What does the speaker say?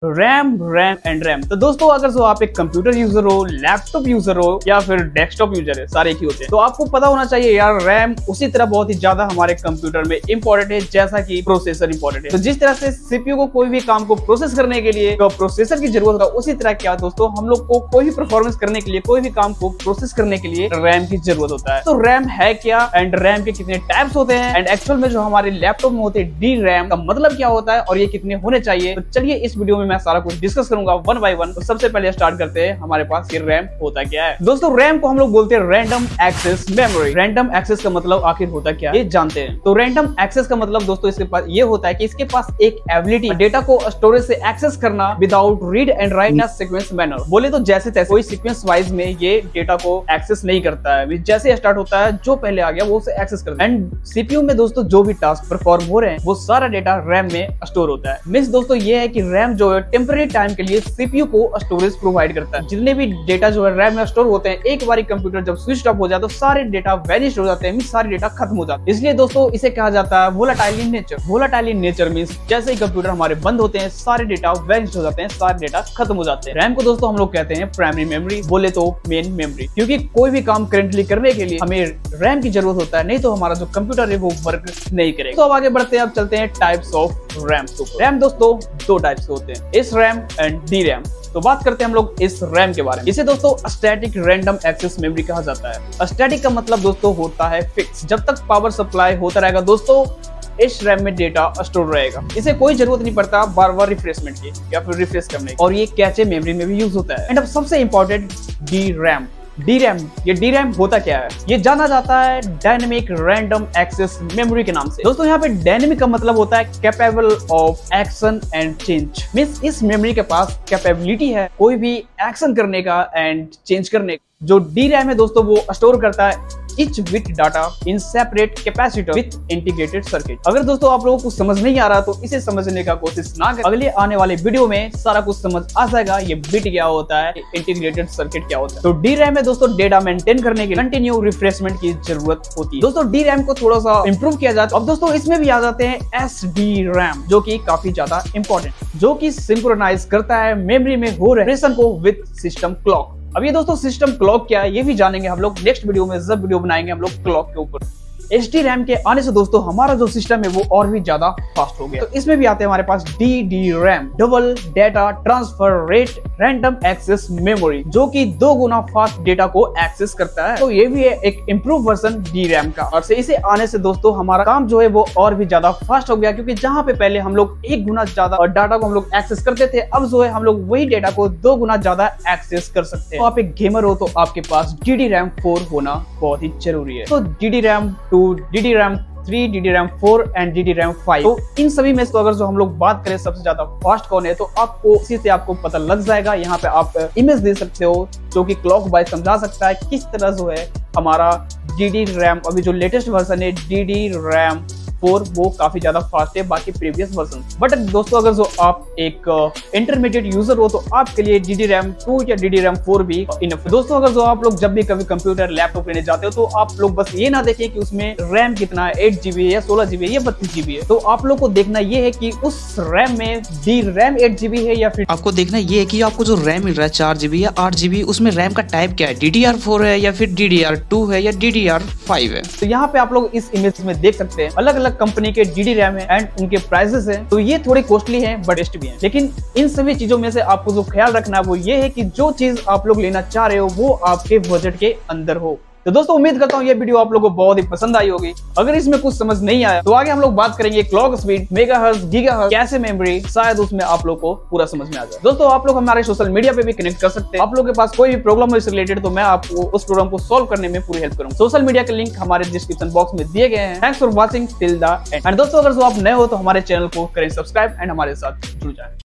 RAM and RAM. तो दोस्तों अगर जो आप एक कंप्यूटर यूजर हो, लैपटॉप यूजर हो या फिर डेस्कटॉप यूजर है, सारे एक ही होते हैं, तो आपको पता होना चाहिए यार रैम उसी तरह बहुत ही ज्यादा हमारे कंप्यूटर में इंपॉर्टेंट है जैसा कि प्रोसेसर इंपॉर्टेंट है। तो जिस तरह से सीपीयू को कोई भी काम को प्रोसेस करने के लिए तो प्रोसेसर की जरूरत होता है, उसी तरह क्या दोस्तों हम लोग को कोई भी परफॉर्मेंस करने के लिए, कोई भी काम को प्रोसेस करने के लिए रैम की जरूरत होता है। तो रैम है क्या एंड रैम के कितने टाइप्स होते हैं एंड एक्चुअल में जो हमारे लैपटॉप में होते हैं डी रैम का मतलब क्या होता है और ये कितने होने चाहिए, तो चलिए इस वीडियो में मैं सारा कुछ डिस्कस करूंगा वन बाय वन। तो सबसे पहले स्टार्ट करते हैं हमारे पास ये रैम होता क्या है। दोस्तों रैम को हम लोग बोलते हैं random access memory. Random access का मतलब आखिर होता क्या है ये जानते हैं। तो रैंडम एक्सेस का मतलब दोस्तों इसके पास ये होता है कि इसके पास एक एबिलिटी डेटा को स्टोरेज से एक्सेस करना without read and right in sequence manner. बोले तो जैसे तैसे कोई सीक्वेंस वाइज में ये डेटा को एक्सेस नहीं करता है, जैसे स्टार्ट होता है जो पहले आ गया वो उसे एक्सेस करता है। एंड सीपीयू में दोस्तों जो भी टास्क परफॉर्म हो रहे हैं वो सारा डेटा रैम में स्टोर होता है। मींस दोस्तों ये है कि रैम जो है टेम्पररी टाइम के लिए सीपीयू को स्टोरेज प्रोवाइड करता है। जितने भी डेटा जो है रैम में स्टोर होते हैं, एक बार कंप्यूटर जब स्विच ऑफ हो जाए तो सारे डेटा वैनिश हो जाते हैं, सारे डेटा खत्म हो जाते हैं। इसलिए दोस्तों इसे कहा जाता है volatile in nature. Volatile in nature means जैसे ही कंप्यूटर हमारे बंद होते हैं सारे डेटा वैनिश हो जाते हैं, सारे डेटा खत्म हो जाते हैं। रैम को दोस्तों हम लोग कहते हैं प्राइमरी मेमोरी, बोले तो मेन मेमोरी, क्योंकि कोई भी काम करेंटली करने के लिए हमें रैम की जरूरत होता है, नहीं तो हमारा जो कंप्यूटर है वो वर्क नहीं करेगा। तो अब आगे बढ़ते हैं, अब चलते हैं टाइप्स ऑफ रैम। रैम दोस्तों दो टाइप्स के होते हैं, S RAM and D RAM. तो बात करते हैं हम लोग इस रैम के बारे में। इसे दोस्तों स्टैटिक रैंडम एक्सेस मेमोरी कहा जाता है। स्टैटिक का मतलब दोस्तों होता है फिक्स। जब तक पावर सप्लाई होता रहेगा दोस्तों इस रैम में डेटा स्टोर रहेगा, इसे कोई जरूरत नहीं पड़ता बार बार रिफ्रेशमेंट की या फिर रिफ्रेश करने की। और ये कैचे मेमोरी में भी यूज होता है। एंड अब सबसे important D RAM. D RAM, ये डी रैम होता क्या है? ये जाना जाता है डायनेमिक रैंडम एक्सेस मेमोरी के नाम से। दोस्तों यहाँ पे डायनेमिक का मतलब होता है capable of action and change. Means इस मेमोरी के पास कैपेबिलिटी है कोई भी एक्शन करने का एंड चेंज करने का। जो डी रैम है दोस्तों वो स्टोर करता है each bit data in separate capacitor with integrated circuit। अगर दोस्तों आप लोगों को समझ नहीं आ रहा तो इसे समझने का कोशिश ना करें, अगले आने वाले वीडियो में सारा कुछ समझ आ जाएगा। ये बिट क्या होता है, इंटीग्रेटेड सर्किट क्या होता है। तो डी रैम में दोस्तों डेटा मेंटेन करने के लिए कंटिन्यू रिफ्रेशमेंट की जरूरत होती है। दोस्तों डी रैम को थोड़ा सा इंप्रूव किया जाता है। अब दोस्तों इसमें भी आ जाते हैं एस डी रैम, जो की काफी ज्यादा इंपॉर्टेंट, जो की सिंक्रोनाइज करता है मेमोरी में हो रहे ऑपरेशन को विद सिस्टम क्लॉक। अब ये दोस्तों सिस्टम क्लॉक क्या है ये भी जानेंगे हम लोग नेक्स्ट वीडियो में, जब वीडियो बनाएंगे हम लोग क्लॉक के ऊपर। एचडी रैम के आने से दोस्तों हमारा जो सिस्टम है वो और भी ज्यादा फास्ट हो गया। तो इसमें भी आते हैं हमारे पास D RAM, double data transfer rate random access memory, जो कि 2 गुना फास्ट डेटा को एक्सेस करता है। तो ये भी है एक इम्प्रूव वर्जन डी रैम का। और इसे आने से दोस्तों हमारा काम जो है वो और भी ज्यादा फास्ट हो गया, क्योंकि जहां पे पहले हम लोग 1 गुना ज्यादा और डाटा को हम लोग एक्सेस करते थे, अब जो है हम लोग वही डेटा को 2 गुना ज्यादा एक्सेस कर सकते हैं। तो आप एक गेमर हो तो आपके पास DDRAM4 होना बहुत ही जरूरी है। तो DDRAM2, DDRAM3, DDRAM4 and DDRAM5। तो इन सभी में तो अगर जो हम लोग बात करें सबसे ज्यादा फास्ट कौन है, तो आपको इसी से आपको पता लग जाएगा। यहाँ पे आप इमेज दे सकते हो जो कि क्लॉक वाइज समझा सकता है किस तरह जो है हमारा DDRAM, अभी जो लेटेस्ट वर्जन है DDRAM4 वो काफी ज्यादा फास्ट है बाकी प्रीवियस वर्जन। बट दोस्तों अगर जो आप एक इंटरमीडिएट यूजर हो तो आपके लिए DDRAM2 या DDRAM4 भी इनफ है। दोस्तों अगर जो आप लोग जब भी कभी कंप्यूटर लैपटॉप लेने जाते हो तो आप लोग बस ये ना देखें कि उसमें रैम कितना है, 8GB है या 16GB है या 32GB है। तो आप लोग को देखना ये है कि उस रैम में DRAM 8GB है या फिर आपको देखना ये है कि आपको जो रैम मिल रहा है 4GB या 8GB, उसमें रैम का टाइप क्या है, DDR4 है या फिर DDR2 है या DDR5 है। तो यहाँ पे आप लोग इस इमेज में देख सकते हैं अलग अलग कंपनी के DD रैम है एंड उनके प्राइसेस हैं। तो ये थोड़ी कॉस्टली हैं बट बेस्ट भी हैं। लेकिन इन सभी चीजों में से आपको जो ख्याल रखना है वो ये है कि जो चीज आप लोग लेना चाह रहे हो वो आपके बजट के अंदर हो। तो दोस्तों उम्मीद करता हूँ ये वीडियो आप लोगों को बहुत ही पसंद आई होगी। अगर इसमें कुछ समझ नहीं आया तो आगे हम लोग बात करेंगे क्लॉक स्पीड, मेगाहर्ट्ज, गीगाहर्ट्ज, कैसे मेमोरी, शायद उसमें आप लोग को पूरा समझ में आ जाए। दोस्तों आप लोग हमारे सोशल मीडिया पे भी कनेक्ट कर सकते हैं। आप लोग के पास कोई भी प्रॉब्लम हो इससे रिलेटेड तो मैं आपको उस प्रॉब्लम को सॉल्व करने में पूरी हेल्प करूंगा। सोशल मीडिया के लिंक हमारे डिस्क्रिप्शन बॉक्स में दिए गए हैं। Thanks for watching till the end. दोस्तों अगर जो आप नए हो तो हमारे चैनल को करें सब्सक्राइब एंड हमारे साथ जुड़ जाए।